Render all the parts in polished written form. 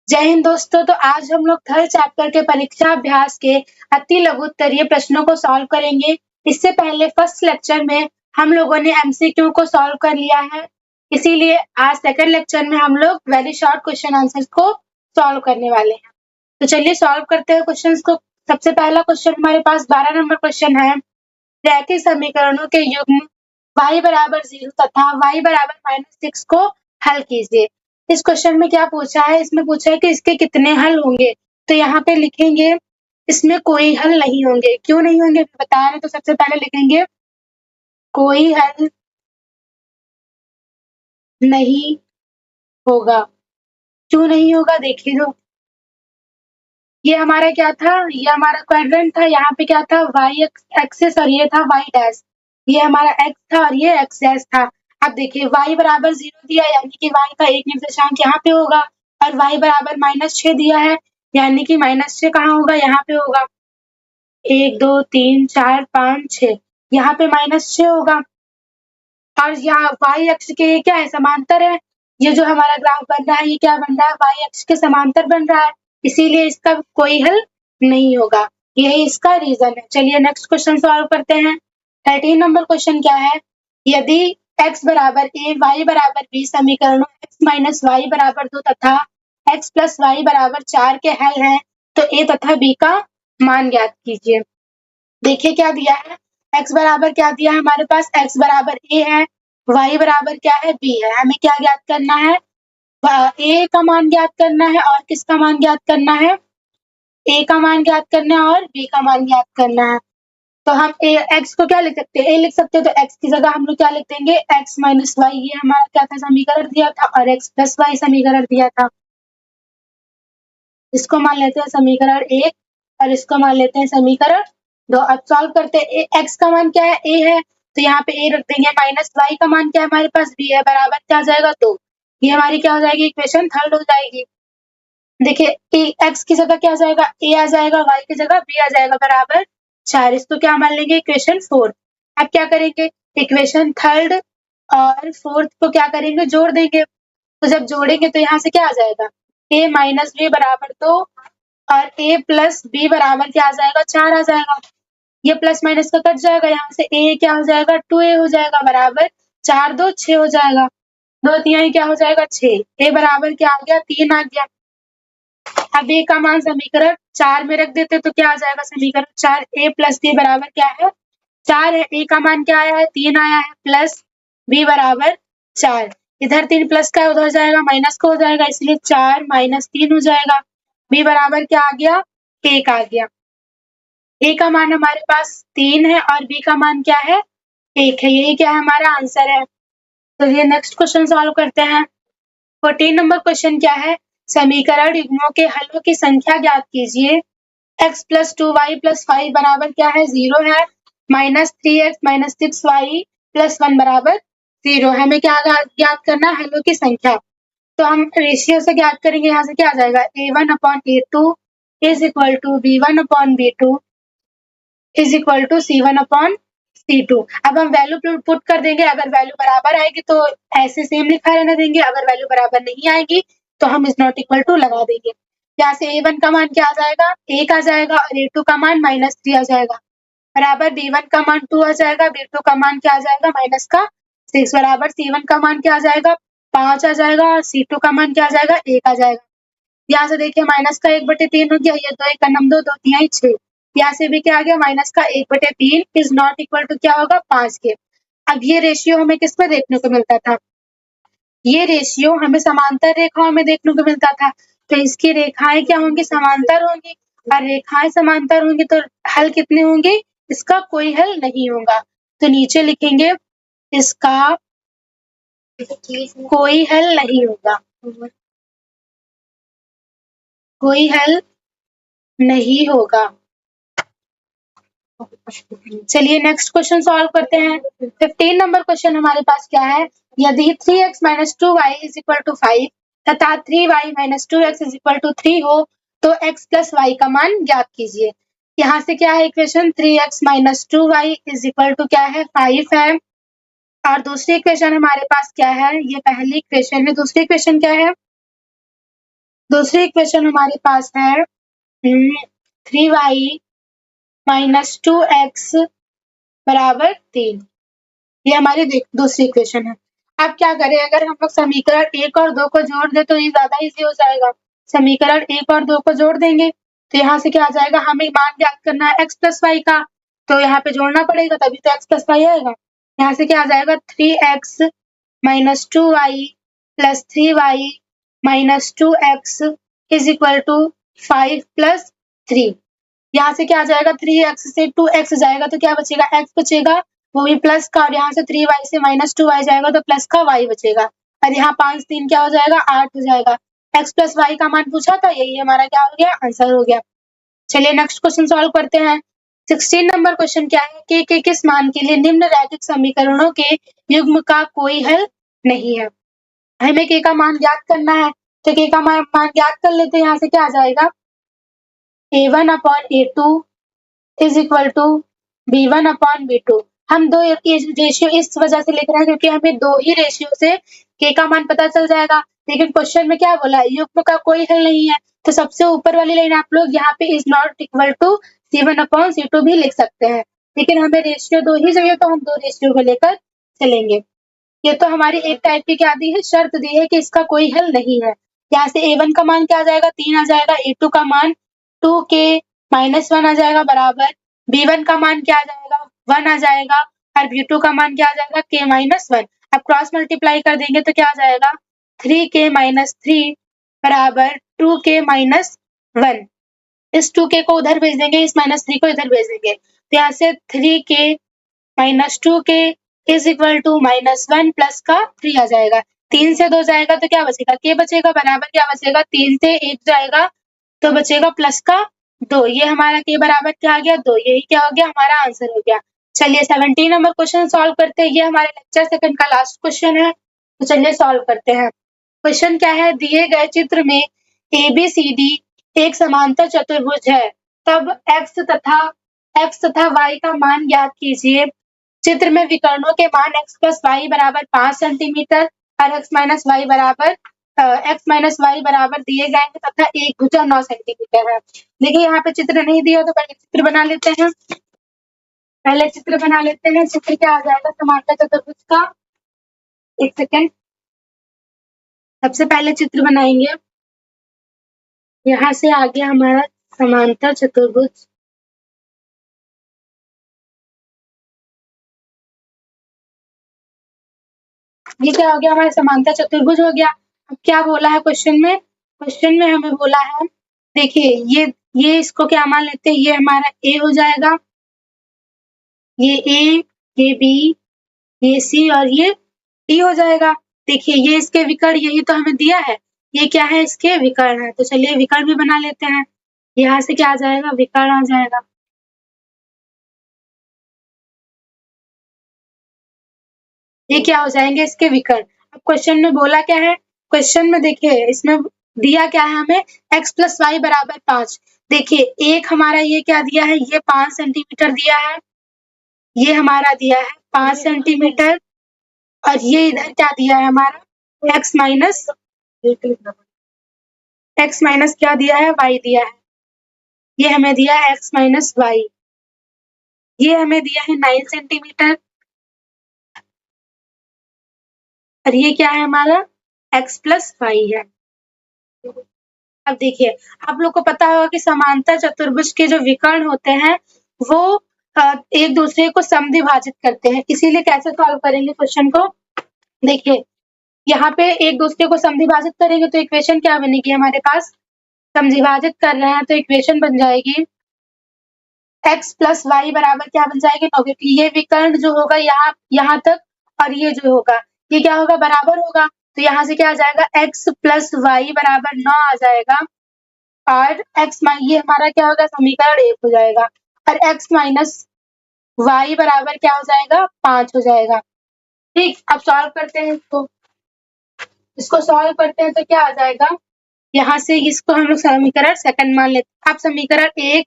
जय हिंद दोस्तों। तो आज हम लोग थर्ड चैप्टर के परीक्षा अभ्यास के अति लघु उत्तरीय प्रश्नों को सॉल्व करेंगे। इससे पहले फर्स्ट लेक्चर में हम लोगों ने एमसीक्यू को सॉल्व कर लिया है, इसीलिए आज सेकंड लेक्चर में हम लोग वेरी शॉर्ट क्वेश्चन आंसर्स को सॉल्व करने वाले हैं। तो चलिए सॉल्व करते हैं क्वेश्चंस को। सबसे पहला क्वेश्चन हमारे पास 12 नंबर क्वेश्चन है। रैखिक समीकरणों के युग्म y बराबर 0 तथा y बराबर -6 को हल कीजिए। इस क्वेश्चन में क्या पूछा है? इसमें पूछा है कि इसके कितने हल होंगे। तो यहाँ पे लिखेंगे इसमें कोई हल नहीं होंगे। क्यों नहीं होंगे बता रहे, तो सबसे पहले लिखेंगे कोई हल नहीं होगा। क्यों नहीं होगा देखिए, तो ये हमारा क्या था, ये हमारा क्वाड्रेंट था। यहाँ पे क्या था, y एक्सिस और ये था y डैश। ये हमारा x था और ये x डैश था। अब देखिए y बराबर 0 दिया, यानी कि y का एक निर्देशांक यहाँ पे होगा, और y बराबर -6 दिया है, यानी कि -6 कहाँ होगा, यहाँ पे होगा। 1 2 3 4 5 6, यहाँ पे -6 होगा। और यहाँ y अक्ष के क्या है, समांतर है। ये जो हमारा ग्राफ बन रहा है, ये क्या बन रहा है, y अक्ष के समांतर बन रहा है, इसीलिए इसका कोई हल नहीं होगा। यही इसका रीजन है। चलिए नेक्स्ट क्वेश्चन सॉल्व करते हैं। 13 नंबर क्वेश्चन क्या है, यदि x बराबर a, y बराबर b समीकरणों x माइनस वाई बराबर 2 तथा x प्लस वाई बराबर 4 के हल हैं, तो a तथा b का मान ज्ञात कीजिए। देखिए क्या दिया है, x बराबर क्या दिया है हमारे पास, x बराबर a है, y बराबर क्या है, b है। हमें क्या ज्ञात करना है, a का मान ज्ञात करना है, और किसका मान ज्ञात करना है, a का मान ज्ञात करना है और b का मान ज्ञात करना है। तो हम x को क्या लिख सकते हैं, a लिख सकते हैं। तो x की जगह हम लोग क्या लिख देंगे, x माइनस वाई, ये हमारा क्या था, समीकरण दिया था, और x प्लस वाई समीकरण दिया था। इसको मान लेते हैं समीकरण 1 और इसको मान लेते हैं समीकरण 2। अब सॉल्व करते हैं। x का मान क्या है, a है, तो यहाँ पे a रख देंगे, माइनस y का मान क्या है हमारे पास, b है, बराबर क्या आ जाएगा 2। ये हमारी क्या हो जाएगी, इक्वेशन थर्ड हो जाएगी। देखिए x की जगह क्या आ जाएगा, a आ जाएगा, y की जगह b आ जाएगा, बराबर 4। इसको क्या मान लेंगे, इक्वेशन फोर्थ। अब क्या करेंगे, इक्वेशन थर्ड और फोर्थ को क्या करेंगे, जोड़ देंगे। तो जब जोड़ेंगे तो यहाँ से क्या आ जाएगा, a माइनस बी बराबर 2 और a प्लस बी बराबर क्या आ जाएगा, 4 आ जाएगा। ये प्लस माइनस का कट जाएगा, यहाँ से a क्या हो जाएगा, 2a हो जाएगा, बराबर 4 2 6 हो जाएगा। 2 3 क्या हो जाएगा, 6। a बराबर क्या आ गया, 3 आ गया। अब a का मान समीकरण 4 में रख देते तो क्या आ जाएगा, समीकरण 4, a प्लस b बराबर क्या है, 4 है। a का मान क्या आया है, 3 आया है, प्लस b बराबर 4। इधर 3 प्लस का उधर जाएगा, माइनस का हो जाएगा, इसलिए 4 माइनस 3 हो जाएगा। b बराबर क्या आ गया, 1 आ गया। a का मान हमारे पास 3 है और b का मान क्या है, 1 है। यही क्या है, हमारा आंसर है। तो ये नेक्स्ट क्वेश्चन सॉल्व करते हैं। 14 नंबर क्वेश्चन क्या है, समीकरण युग्मों के हलों की संख्या ज्ञात कीजिए। x प्लस 2y प्लस 5 बराबर क्या है, 0 है, minus 3x minus 6y plus 1 बराबर 0। हमें क्या ज्ञात करना है, हलों की संख्या। तो हम रेशियो से ज्ञात करेंगे, यहाँ से क्या आ जाएगा, a1 upon a2 is equal to b1 upon b2 is equal to c1 upon c2। अब हम वैल्यू पुट कर देंगे, अगर वैल्यू बराबर आएगी तो ऐसे सेम लिखा रहने देंगे, अगर वैल्यू बराबर नहीं आएगी तो हम इज नॉट इक्वल टू लगा देंगे। यहाँ से a1 का मान क्या आ जाएगा, 1 आ जाएगा, और a2 का मान -3 आ जाएगा, बराबर b1 का मान 2 आ जाएगा, b2 का मान क्या आ जाएगा, माइनस का 6, बराबर c1 का मान क्या आ जाएगा, 5 आ जाएगा, और c2 का मान क्या आ जाएगा, 1 आ जाएगा। यहाँ से देखिए माइनस का 1/3 हो गया, ये 2 1 नम 2 2 3 6। यहाँ से भी क्या आ गया, माइनस का 1/3 इज नॉट इक्वल टू क्या होगा, 5 के। अब ये रेशियो हमें किस में देखने को मिलता था, ये रेशियो हमें समांतर रेखाओं में देखने को मिलता था। तो इसकी रेखाएं क्या होंगी, समांतर होंगी, और रेखाएं समांतर होंगी तो हल कितने होंगे, इसका कोई हल नहीं होगा। तो नीचे लिखेंगे इसका कोई हल नहीं होगा, कोई हल नहीं होगा। चलिए नेक्स्ट क्वेश्चन सॉल्व करते हैं। 15 नंबर क्वेश्चन हमारे पास क्या है, यदि 3x minus 2y is equal to 5 तथा 3y minus 2x is equal to 3 हो तो x प्लस y का मान ज्ञात कीजिए। यहाँ से क्या है equation, 3x minus 2y is equal to क्या है, 5 है। और दूसरी इक्वेशन हमारे पास क्या है, ये पहली इक्वेशन है, दूसरी इक्वेशन क्या है, दूसरी इक्वेशन हमारे पास है 3y माइनस 2x बराबर 3। ये हमारी दूसरी इक्वेशन है। अब क्या करें, अगर हम लोग समीकरण 1 और 2 को जोड़ दें तो ये ज्यादा इजी हो जाएगा। समीकरण 1 और 2 को जोड़ देंगे तो यहाँ से क्या आ जाएगा, हमें मान ज्ञात करना है x प्लस वाई का, तो यहाँ पे जोड़ना पड़ेगा तभी तो x प्लस वाई आएगा। यहाँ से क्या आ जाएगा 3x minus 2y plus 3y minus 2x is equal to 5 plus 3। यहाँ से क्या आ जाएगा 3x से 2x जाएगा तो क्या बचेगा, x बचेगा, वो भी प्लस का, और यहाँ से 3y से माइनस 2y जाएगा तो प्लस का y बचेगा, और यहाँ 5 3 क्या हो जाएगा 8 हो जाएगा। x प्लस वाई का मान पूछा था, यही हमारा क्या हो गया, आंसर हो गया। चलिए नेक्स्ट क्वेश्चन सॉल्व करते हैं। 16 नंबर क्वेश्चन क्या है, k के किस मान के लिए निम्न रैखिक समीकरणों के युग्म का कोई हल नहीं है। हमें k का मान ज्ञात करना है, तो k का मान ज्ञात कर लेते हैं। यहाँ से क्या आ जाएगा a1 upon a2 is equal to b1 upon b2। हम दो रेशियो इस वजह से लिख रहे हैं क्योंकि हमें दो ही रेशियो से k का मान पता चल जाएगा, लेकिन क्वेश्चन में क्या बोला है, युग्म का कोई हल नहीं है, तो सबसे ऊपर वाली लाइन आप लोग यहाँ पे is not equal to c1 upon c2 भी लिख सकते हैं, लेकिन हमें रेशियो दो ही चाहिए तो हम दो रेशियो को लेकर चलेंगे। ये तो हमारी एक टाइप की क्या दी है, शर्त दी है कि इसका कोई हल नहीं है। यहाँ से a1 का मान क्या आ जाएगा 3 आ जाएगा, a2 का मान 2k माइनस 1 आ जाएगा बराबर, b1 का मान क्या आ जाएगा 1 आ जाएगा, और b2 का मान क्या आ जाएगा k माइनस 1। अब क्रॉस मल्टीप्लाई कर देंगे तो क्या आ जाएगा 3k माइनस 3 बराबर 2k माइनस 1। इस 2k को उधर भेज देंगे, इस माइनस 3 को इधर भेज देंगे, तो यहाँ से 3k minus 2k is equal to minus 1 plus का 3 आ जाएगा। 3 से 2 जाएगा तो क्या बचेगा, k बचेगा बराबर क्या बचेगा, 3 से 1 जाएगा तो बचेगा प्लस का 2। ये हमारा k बराबर क्या आ गया 2, यही क्या हो गया हमारा आंसर हो गया। चलिए 17 नंबर क्वेश्चन सॉल्व करते हैं। ये हमारे लेक्चर सेकंड का लास्ट क्वेश्चन है, तो चलिए सॉल्व करते हैं। क्वेश्चन क्या है, दिए गए चित्र में ABCD एक समांतर चतुर्भुज है, तब x तथा y का मान ज्ञात कीजिए। चित्र में विकर्णों के मान x प्लस वाई बराबर 5 सेंटीमीटर और x माइनस वाई बराबर दिए गए हैं तथा एक भुजा 9 सेंटीमीटर है। देखिए यहाँ पे चित्र नहीं दिया तो पहले चित्र बना लेते हैं। चित्र क्या आ जाएगा समांतर चतुर्भुज का, एक सेकेंड, सबसे पहले चित्र बनाएंगे। यहाँ से आ गया हमारा समांतर चतुर्भुज। ये क्या हो गया हमारा समांतर चतुर्भुज हो गया। अब क्या बोला है क्वेश्चन में हमें बोला है, देखिए ये इसको क्या मान लेते हैं, ये हमारा A हो जाएगा, ये A, ये B, ये C और ये D हो जाएगा। देखिए ये इसके विकर्ण, यही तो हमें दिया है, ये क्या है इसके विकर्ण है, तो चलिए विकर्ण भी बना लेते हैं। यहाँ से क्या आ जाएगा विकर्ण आ जाएगा। ये क्या हो जाएंगे इसके विकर्ण। अब क्वेश्चन में बोला क्या है, क्वेश्चन में देखिए इसमें दिया क्या है हमें x प्लस वाई बराबर 5। देखिए एक हमारा ये क्या दिया है, ये 5 सेंटीमीटर दिया है, ये हमारा दिया है 5 सेंटीमीटर, और ये इधर क्या दिया है हमारा x माइनस क्या दिया है y दिया है, ये हमें दिया है x माइनस वाई, ये हमें दिया है 9 सेंटीमीटर, और ये क्या है हमारा x प्लस वाई है। अब देखिए आप लोग को पता होगा कि समांतर चतुर्भुज के जो विकर्ण होते हैं वो एक दूसरे को समद्विभाजित करते हैं, इसीलिए कैसे सॉल्व करेंगे क्वेश्चन को, देखिए यहाँ पे एक दूसरे को समद्विभाजित करेंगे तो इक्वेशन क्या बनेगी हमारे पास, समद्विभाजित कर रहे हैं तो इक्वेशन बन जाएगी x प्लस वाई बराबर क्या बन जाएगी 9, क्योंकि ये विकर्ण जो होगा यहाँ तक और ये जो होगा ये क्या होगा बराबर होगा, तो यहाँ से क्या आ जाएगा x प्लस वाई बराबर 9 आ जाएगा, और ये हमारा क्या होगा समीकरण 1 हो जाएगा, और x माइनस वाई बराबर क्या हो जाएगा 5 हो जाएगा। ठीक, अब सॉल्व करते हैं इसको सॉल्व करते हैं तो क्या आ जाएगा, यहाँ से इसको हम लोग समीकरण सेकंड मान लेते हैं। अब समीकरण 1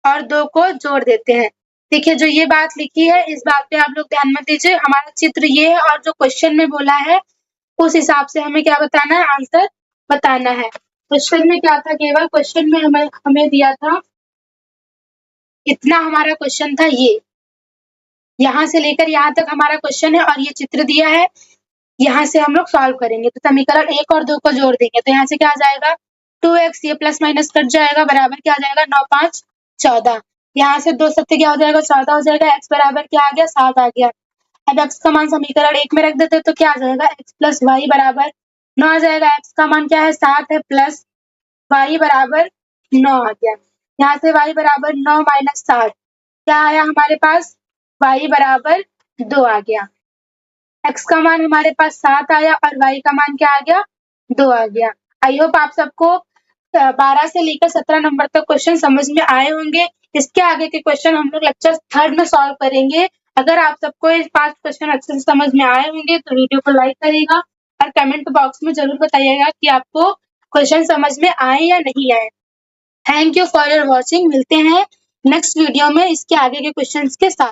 और 2 को जोड़ देते हैं। देखिए जो ये बात लिखी है इस बात पे आप लोग ध्यान मत दीजिए, हमारा चित्र ये है और जो क्वेश्चन में बोला है उस हिसाब से हमें क्या बताना है, आंसर बताना है। क्वेश्चन में क्या था, केवल क्वेश्चन में हमें दिया था इतना, हमारा क्वेश्चन था ये, यहाँ से लेकर यहाँ तक हमारा क्वेश्चन है और ये चित्र दिया है, यहाँ से हम लोग सॉल्व करेंगे। तो समीकरण 1 और 2 को जोड़ देंगे तो यहाँ से क्या आ जाएगा 2x, ये प्लस माइनस कट जाएगा, बराबर क्या आ जाएगा 9 5 14। यहाँ से 2 सत्ते क्या हो जाएगा 14 हो जाएगा, x बराबर क्या आ गया 7 आ गया। अब x का मान समीकरण 1 में रख देते तो क्या आ जाएगा x प्लस वाई बराबर 9 आ जाएगा। x का मान क्या है 7 है, प्लस y बराबर 9 आ गया। यहाँ से y बराबर 9 माइनस 7 क्या आया हमारे पास, y बराबर 2 आ गया। x का मान हमारे पास 7 आया और y का मान क्या आ गया 2 आ गया। आई होप आप सबको 12 से लेकर 17 नंबर तक क्वेश्चन समझ में आए होंगे। इसके आगे के क्वेश्चन हम लोग लेक्चर 3 में सॉल्व करेंगे। अगर आप सबको ये 5 क्वेश्चन अच्छे से समझ में आए होंगे तो वीडियो को लाइक करिएगा और कमेंट बॉक्स में जरूर बताइएगा कि आपको क्वेश्चन समझ में आए या नहीं आए। Thank you for your watching. मिलते हैं नेक्स्ट वीडियो में इसके आगे के क्वेश्चंस के साथ।